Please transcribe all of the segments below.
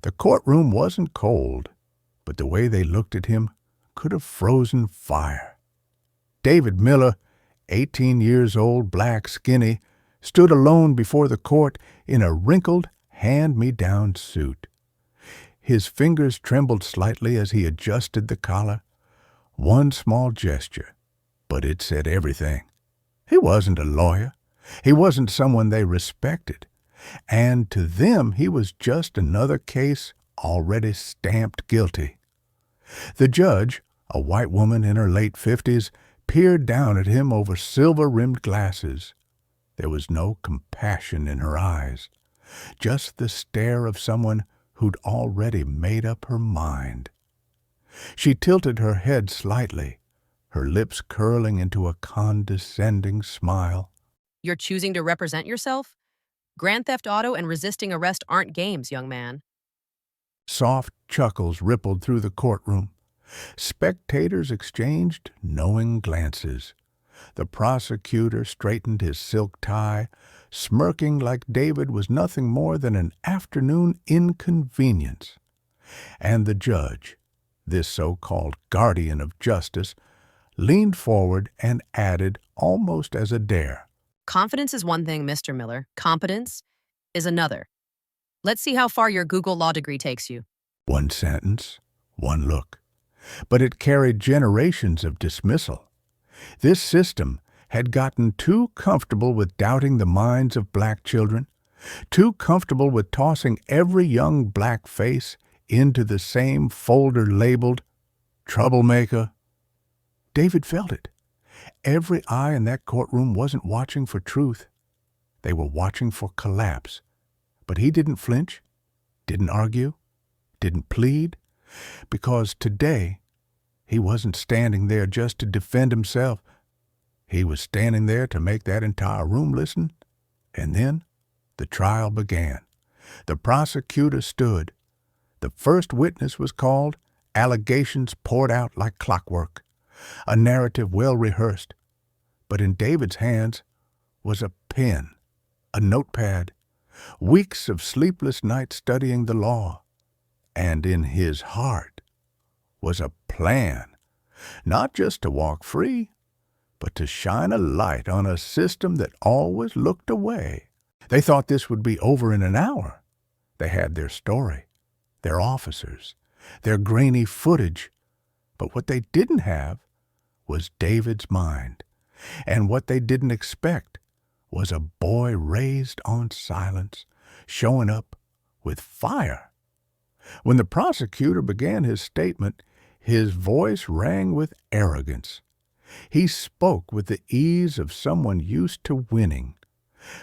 The courtroom wasn't cold, but the way they looked at him could have frozen fire. David Miller, 18 years old, black, skinny, stood alone before the court in a wrinkled, hand-me-down suit. His fingers trembled slightly as he adjusted the collar. One small gesture, but it said everything. He wasn't a lawyer. He wasn't someone they respected. And to them, he was just another case already stamped guilty. The judge, a white woman in her late 50s, peered down at him over silver-rimmed glasses. There was no compassion in her eyes, just the stare of someone who'd already made up her mind. She tilted her head slightly, her lips curling into a condescending smile. You're choosing to represent yourself? Grand theft auto and resisting arrest aren't games, young man. Soft chuckles rippled through the courtroom. Spectators exchanged knowing glances. The prosecutor straightened his silk tie, smirking like David was nothing more than an afternoon inconvenience. And the judge, this so-called guardian of justice, leaned forward and added, almost as a dare, Confidence is one thing, Mr. Miller. Competence is another. Let's see how far your Google law degree takes you. one sentence, one look. But it carried generations of dismissal. This system had gotten too comfortable with doubting the minds of black children, too comfortable with tossing every young black face into the same folder labeled troublemaker. David felt it. Every eye in that courtroom wasn't watching for truth. They were watching for collapse. But he didn't flinch, didn't argue, didn't plead, because today he wasn't standing there just to defend himself. He was standing there to make that entire room listen. And then the trial began. The prosecutor stood. The first witness was called. Allegations poured out like clockwork. A narrative well rehearsed. But in David's hands was a pen, a notepad, weeks of sleepless nights studying the law. And in his heart was a plan, not just to walk free, but to shine a light on a system that always looked away. They thought this would be over in an hour. They had their story, their officers, their grainy footage. But what they didn't have was David's mind. And what they didn't expect was a boy raised on silence, showing up with fire. When the prosecutor began his statement, his voice rang with arrogance. He spoke with the ease of someone used to winning,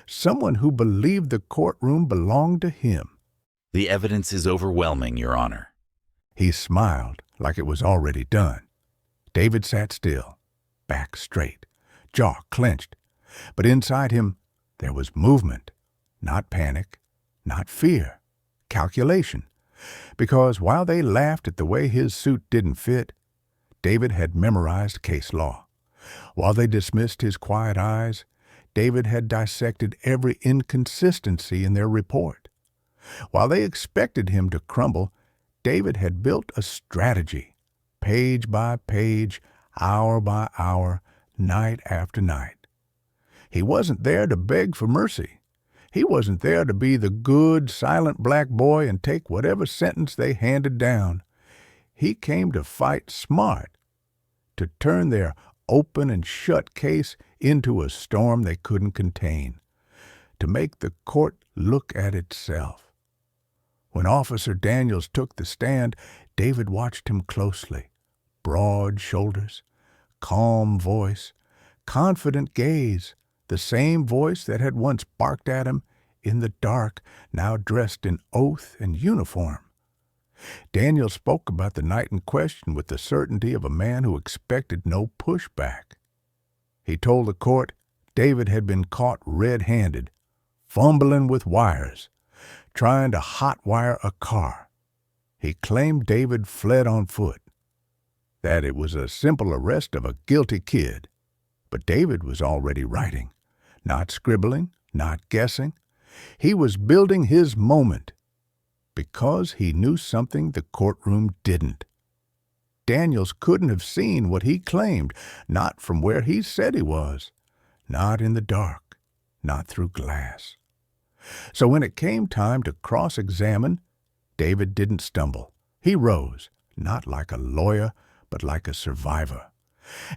someone who believed the courtroom belonged to him. The evidence is overwhelming, Your Honor. He smiled like it was already done. David sat still, back straight, jaw clenched. But inside him there was movement, not panic, not fear, calculation. Because while they laughed at the way his suit didn't fit, David had memorized case law. While they dismissed his quiet eyes, David had dissected every inconsistency in their report. While they expected him to crumble, David had built a strategy, page by page, hour by hour, night after night. He wasn't there to beg for mercy. He wasn't there to be the good, silent black boy and take whatever sentence they handed down. He came to fight smart, to turn their open and shut case into a storm they couldn't contain, to make the court look at itself. When Officer Daniels took the stand, David watched him closely. Broad shoulders, calm voice, confident gaze, the same voice that had once barked at him in the dark, now dressed in oath and uniform. Daniel spoke about the night in question with the certainty of a man who expected no pushback. He told the court David had been caught red-handed, fumbling with wires, trying to hotwire a car. He claimed David fled on foot, that it was a simple arrest of a guilty kid. But David was already writing, not scribbling, not guessing. He was building his moment. because he knew something the courtroom didn't. Daniels couldn't have seen what he claimed, not from where he said he was, not in the dark, not through glass. So when it came time to cross-examine, David didn't stumble. He rose, not like a lawyer, but like a survivor.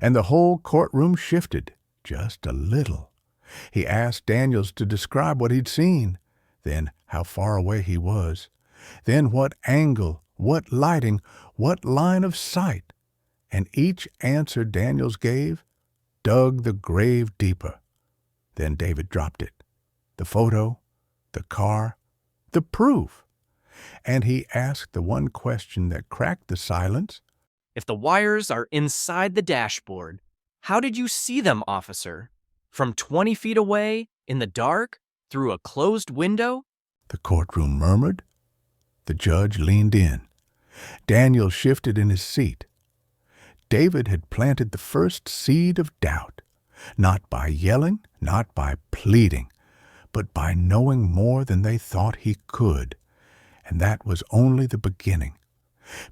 And the whole courtroom shifted, just a little. He asked Daniels to describe what he'd seen, then how far away he was, then what angle, what lighting, what line of sight. And each answer Daniels gave dug the grave deeper. Then David dropped it. The photo, the car, the proof. And he asked the one question that cracked the silence. If the wires are inside the dashboard, how did you see them, officer? From 20 feet away, in the dark, through a closed window? The courtroom murmured. The judge leaned in. Daniel shifted in his seat. David had planted the first seed of doubt, not by yelling, not by pleading, but by knowing more than they thought he could. And that was only the beginning.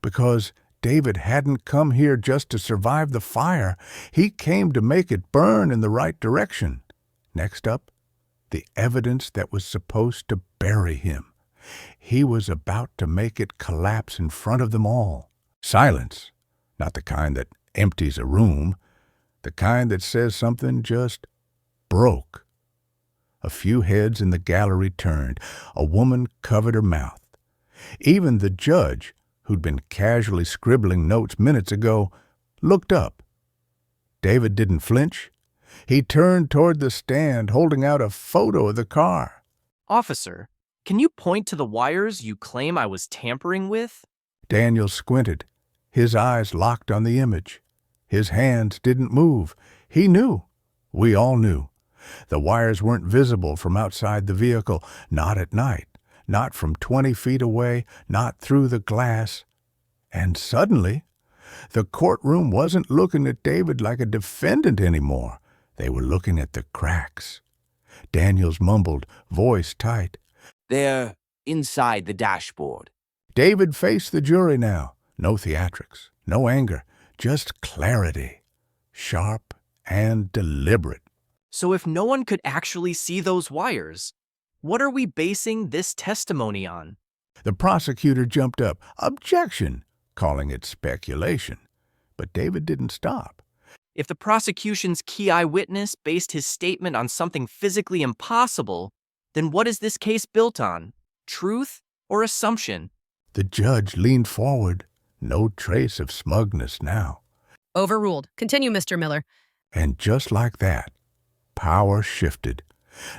Because David hadn't come here just to survive the fire. He came to make it burn in the right direction. Next up, the evidence that was supposed to bury him. He was about to make it collapse in front of them all. Silence, not the kind that empties a room, the kind that says something just broke. A few heads in the gallery turned. A woman covered her mouth. Even the judge, who'd been casually scribbling notes minutes ago, looked up. David didn't flinch. He turned toward the stand, holding out a photo of the car. Officer, can you point to the wires you claim I was tampering with? Daniel squinted. His eyes locked on the image. His hands didn't move. He knew. We all knew. The wires weren't visible from outside the vehicle, not at night, not from 20 feet away, not through the glass. And suddenly, the courtroom wasn't looking at David like a defendant anymore. They were looking at the cracks. Daniels mumbled, voice tight. They're inside the dashboard. David faced the jury now. No theatrics, no anger, just clarity. Sharp and deliberate. So if no one could actually see those wires, what are we basing this testimony on? The prosecutor jumped up. Objection, calling it speculation. But David didn't stop. If the prosecution's key eyewitness based his statement on something physically impossible, then what is this case built on? Truth or assumption? The judge leaned forward. No trace of smugness now. Overruled. Continue, Mr. Miller. And just like that, power shifted.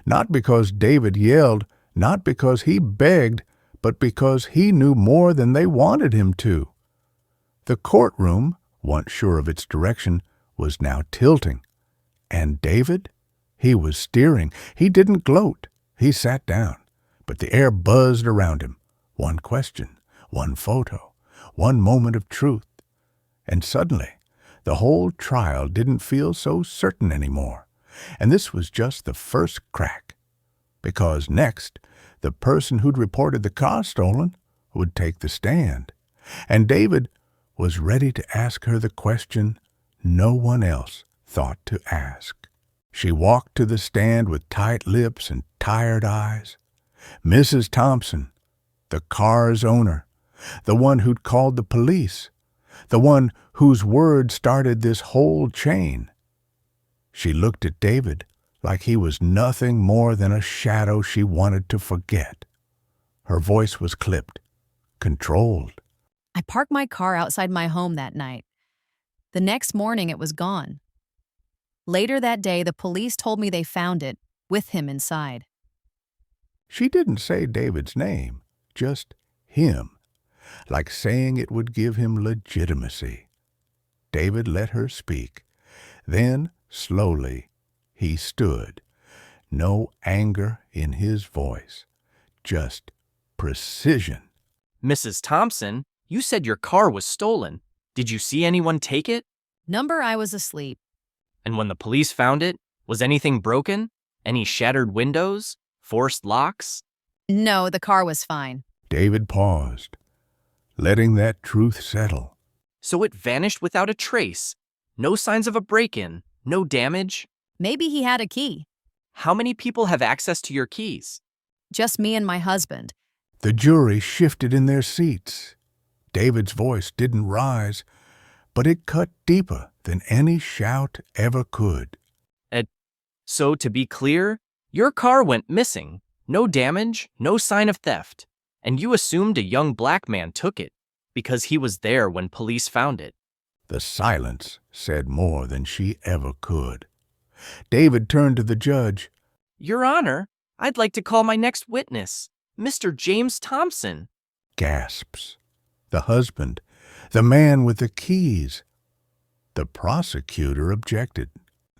Not because David yelled, not because he begged, but because he knew more than they wanted him to. The courtroom, once sure of its direction, was now tilting. And David? He was steering. He didn't gloat. He sat down. But the air buzzed around him. One question, one photo, one moment of truth. And suddenly, the whole trial didn't feel so certain anymore. And this was just the first crack. Because next, the person who'd reported the car stolen would take the stand. And David was ready to ask her the question no one else thought to ask. She walked to the stand with tight lips and tired eyes. Mrs. Thompson, the car's owner, the one who'd called the police, the one whose word started this whole chain. She looked at David like he was nothing more than a shadow she wanted to forget. Her voice was clipped, controlled. I parked my car outside my home that night. The next morning, it was gone. Later that day, the police told me they found it, with him inside. She didn't say David's name, just him, like saying it would give him legitimacy. David let her speak. Then, slowly, he stood. No anger in his voice, just precision. Mrs. Thompson, you said your car was stolen. Did you see anyone take it? Number, I was asleep. And when the police found it, was anything broken? Any shattered windows? Forced locks? No, the car was fine. David paused, letting that truth settle. So it vanished without a trace. No signs of a break-in, no damage. Maybe he had a key. How many people have access to your keys? Just me and my husband. The jury shifted in their seats. David's voice didn't rise, but it cut deeper than any shout ever could. So to be clear, your car went missing. No damage, no sign of theft. And you assumed a young black man took it because he was there when police found it. The silence said more than she ever could. David turned to the judge. Your Honor, I'd like to call my next witness, Mr. James Thompson. Gasps. The husband, the man with the keys. The prosecutor objected.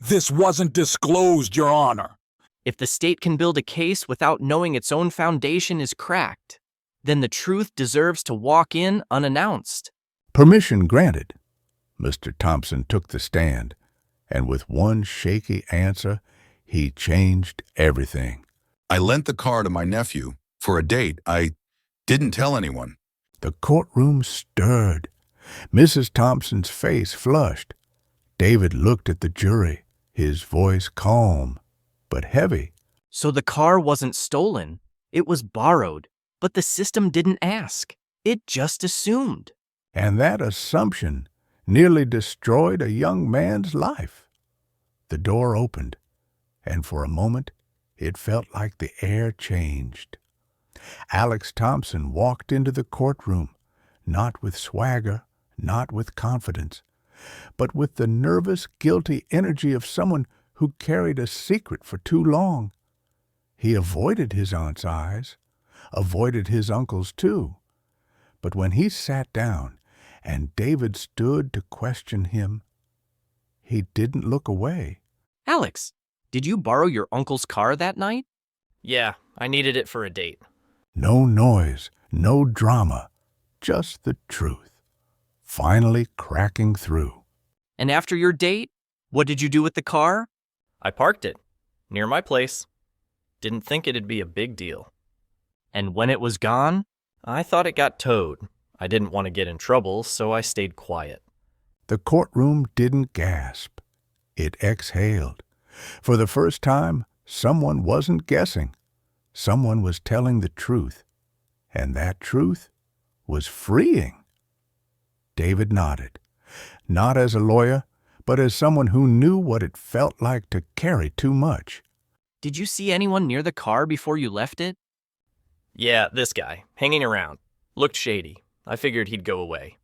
This wasn't disclosed, Your Honor. If the state can build a case without knowing its own foundation is cracked, then the truth deserves to walk in unannounced. Permission granted. Mr. Thompson took the stand, and with one shaky answer, he changed everything. I lent the car to my nephew for a date. I didn't tell anyone. The courtroom stirred. Mrs. Thompson's face flushed. David looked at the jury, his voice calm but heavy. So the car wasn't stolen. It was borrowed, but the system didn't ask. It just assumed. And that assumption nearly destroyed a young man's life. The door opened, and for a moment it felt like the air changed. Alex Thompson walked into the courtroom, not with swagger, not with confidence, but with the nervous, guilty energy of someone who carried a secret for too long. He avoided his aunt's eyes, avoided his uncle's too. But when he sat down and David stood to question him, he didn't look away. Alex, did you borrow your uncle's car that night? Yeah, I needed it for a date. No noise, no drama, just the truth, finally cracking through. And after your date, what did you do with the car? I parked it near my place. Didn't think it'd be a big deal. And when it was gone? I thought it got towed. I didn't want to get in trouble, so I stayed quiet. The courtroom didn't gasp. It exhaled. For the first time, someone wasn't guessing. Someone was telling the truth. And that truth was freeing. David nodded, not as a lawyer, but as someone who knew what it felt like to carry too much. Did you see anyone near the car before you left it? Yeah, this guy, hanging around. Looked shady. I figured he'd go away.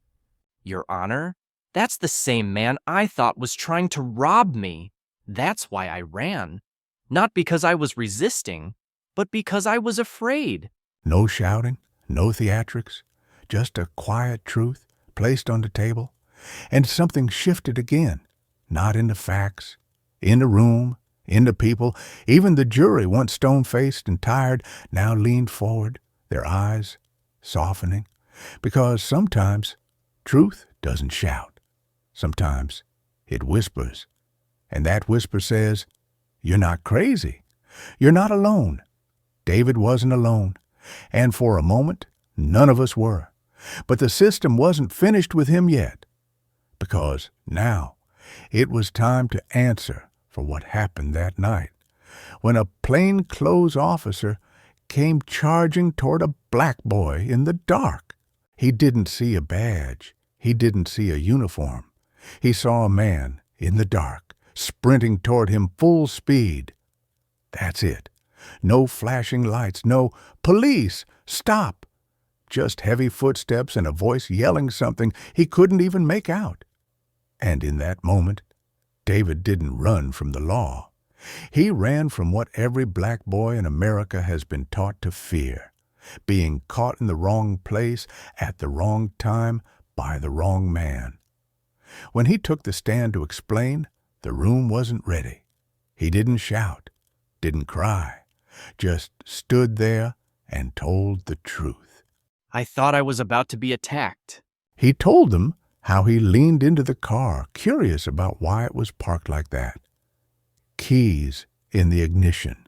Your Honor, that's the same man I thought was trying to rob me. That's why I ran. Not because I was resisting, but because I was afraid. No shouting, no theatrics, just a quiet truth placed on the table, and something shifted again, not in the facts, in the room, in the people. Even the jury, once stone-faced and tired, now leaned forward, their eyes softening, because sometimes truth doesn't shout. Sometimes it whispers, and that whisper says, "You're not crazy. You're not alone." David wasn't alone, and for a moment, none of us were. But the system wasn't finished with him yet, because now it was time to answer for what happened that night, when a plainclothes officer came charging toward a black boy in the dark. He didn't see a badge. He didn't see a uniform. He saw a man in the dark, sprinting toward him full speed. That's it. No flashing lights, no "Police, stop!" Just heavy footsteps and a voice yelling something he couldn't even make out. And in that moment, David didn't run from the law. He ran from what every black boy in America has been taught to fear: being caught in the wrong place at the wrong time by the wrong man. When he took the stand to explain, the room wasn't ready. He didn't shout, didn't cry, just stood there and told the truth. I thought I was about to be attacked. He told them how he leaned into the car, curious about why it was parked like that. Keys in the ignition.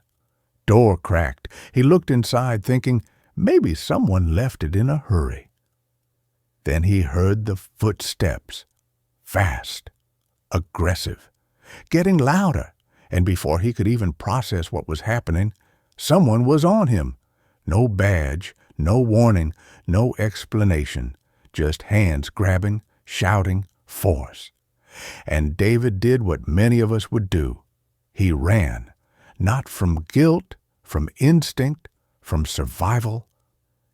Door cracked. He looked inside, thinking Maybe someone left it in a hurry. Then he heard the footsteps, fast, aggressive, getting louder, and before he could even process what was happening, someone was on him. No badge, no warning, no explanation, just hands grabbing, shouting, force. And David did what many of us would do. He ran, not from guilt, from instinct, from survival.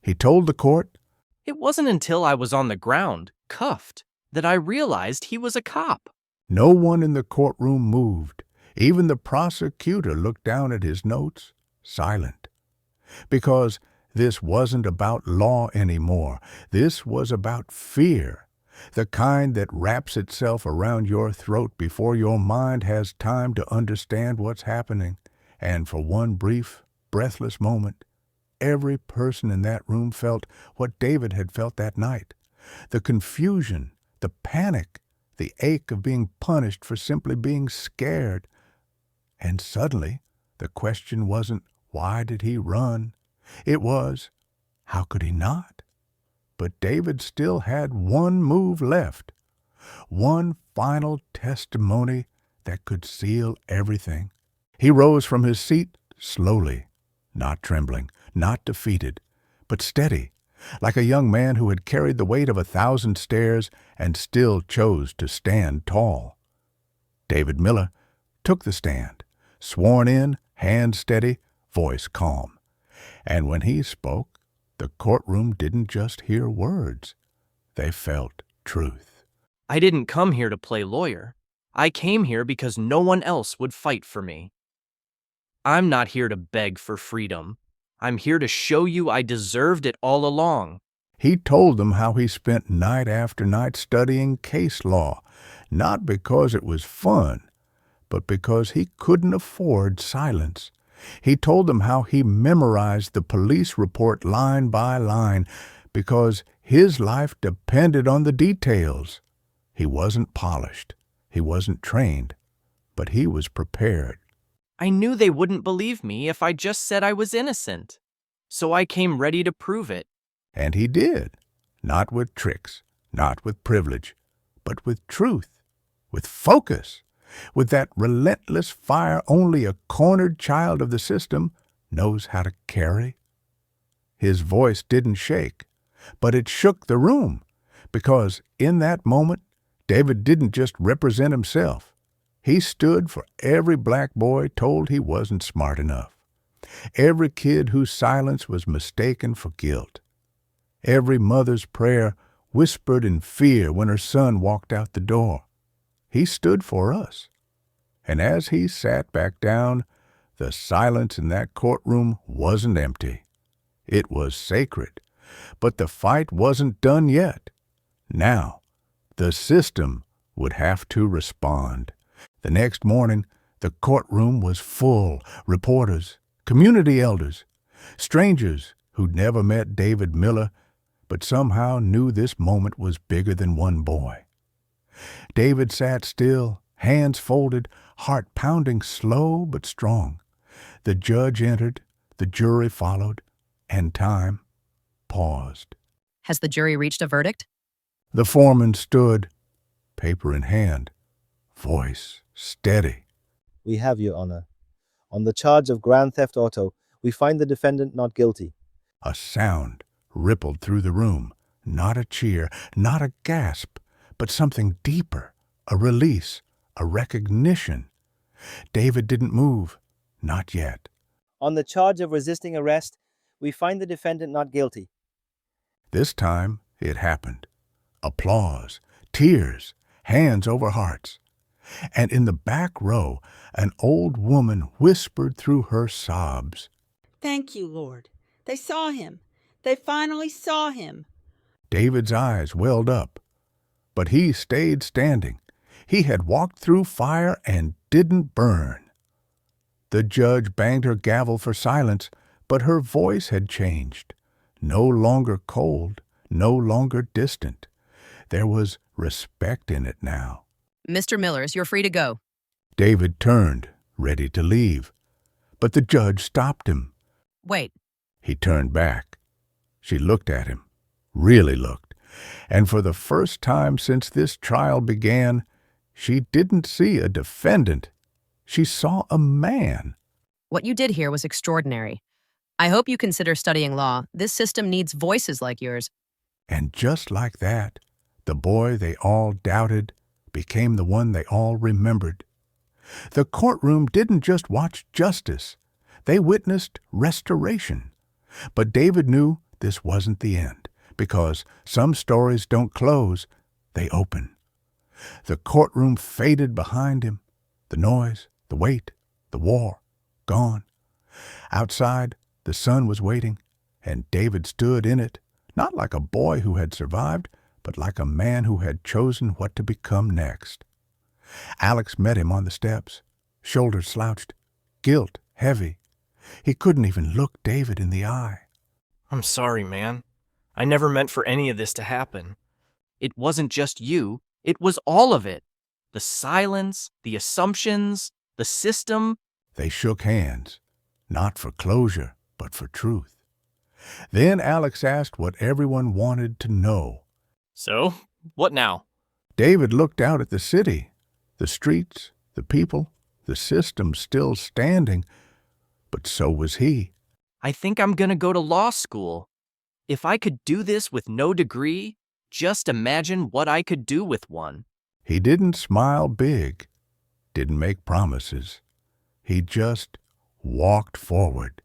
He told the court, It wasn't until I was on the ground, cuffed, that I realized he was a cop. No one in the courtroom moved. Even the prosecutor looked down at his notes, silent. Because this wasn't about law anymore. This was about fear, the kind that wraps itself around your throat before your mind has time to understand what's happening. And for one brief, breathless moment, every person in that room felt what David had felt that night. The confusion, the panic, the ache of being punished for simply being scared. And suddenly, the question wasn't, why did he run? It was, how could he not? But David still had one move left, one final testimony that could seal everything. He rose from his seat slowly, not trembling, not defeated, but steady, like a young man who had carried the weight of 1,000 stairs and still chose to stand tall. David Miller took the stand, sworn in, hand steady, voice calm. And when he spoke, the courtroom didn't just hear words. They felt truth. I didn't come here to play lawyer. I came here because no one else would fight for me. I'm not here to beg for freedom. I'm here to show you I deserved it all along. He told them how he spent night after night studying case law, not because it was fun, but because he couldn't afford silence. He told them how he memorized the police report line by line because his life depended on the details. He wasn't polished, he wasn't trained, but he was prepared. I knew they wouldn't believe me if I just said I was innocent. So I came ready to prove it. And he did, not with tricks, not with privilege, but with truth, with focus, with that relentless fire only a cornered child of the system knows how to carry. His voice didn't shake, but it shook the room, because in that moment, David didn't just represent himself. He stood for every black boy told he wasn't smart enough, every kid whose silence was mistaken for guilt, every mother's prayer whispered in fear when her son walked out the door. He stood for us. And as he sat back down, the silence in that courtroom wasn't empty. It was sacred. But the fight wasn't done yet. Now, the system would have to respond. The next morning, the courtroom was full. Reporters, community elders, strangers who'd never met David Miller, but somehow knew this moment was bigger than one boy. David sat still, hands folded, heart pounding slow but strong. The judge entered, the jury followed, and time paused. Has the jury reached a verdict? The foreman stood, paper in hand, voice steady. We have, Your Honor. On the charge of grand theft auto, we find the defendant not guilty. A sound rippled through the room, not a cheer, not a gasp, but something deeper, a release, a recognition. David didn't move, not yet. On the charge of resisting arrest, we find the defendant not guilty. This time it happened. Applause, tears, hands over hearts. And in the back row, an old woman whispered through her sobs, "Thank you, Lord. They saw him. They finally saw him." David's eyes welled up, but he stayed standing. He had walked through fire and didn't burn. The judge banged her gavel for silence, but her voice had changed. No longer cold, no longer distant. There was respect in it now. Mr. Millers, you're free to go. David turned, ready to leave, but the judge stopped him. Wait. He turned back. She looked at him, really looked, and for the first time since this trial began, she didn't see a defendant. She saw a man. What you did here was extraordinary. I hope you consider studying law. This system needs voices like yours. And just like that, the boy they all doubted became the one they all remembered. The courtroom didn't just watch justice. They witnessed restoration. But David knew this wasn't the end, because some stories don't close, they open. The courtroom faded behind him. The noise, the wait, the war, gone. Outside, the sun was waiting, and David stood in it, not like a boy who had survived, but like a man who had chosen what to become next. Alex met him on the steps, shoulders slouched, guilt heavy. He couldn't even look David in the eye. I'm sorry, man. I never meant for any of this to happen. It wasn't just you, it was all of it. The silence, the assumptions, the system. They shook hands, not for closure, but for truth. Then Alex asked what everyone wanted to know. So, what now? David looked out at the city, the streets, the people, the system still standing, but so was he. I think I'm gonna go to law school. If I could do this with no degree, just imagine what I could do with one. He didn't smile big, didn't make promises. He just walked forward.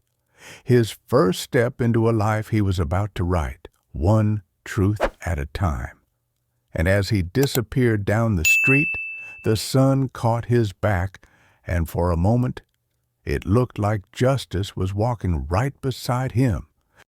His first step into a life he was about to write, one truth at a time. And as he disappeared down the street, the sun caught his back, and for a moment, it looked like justice was walking right beside him.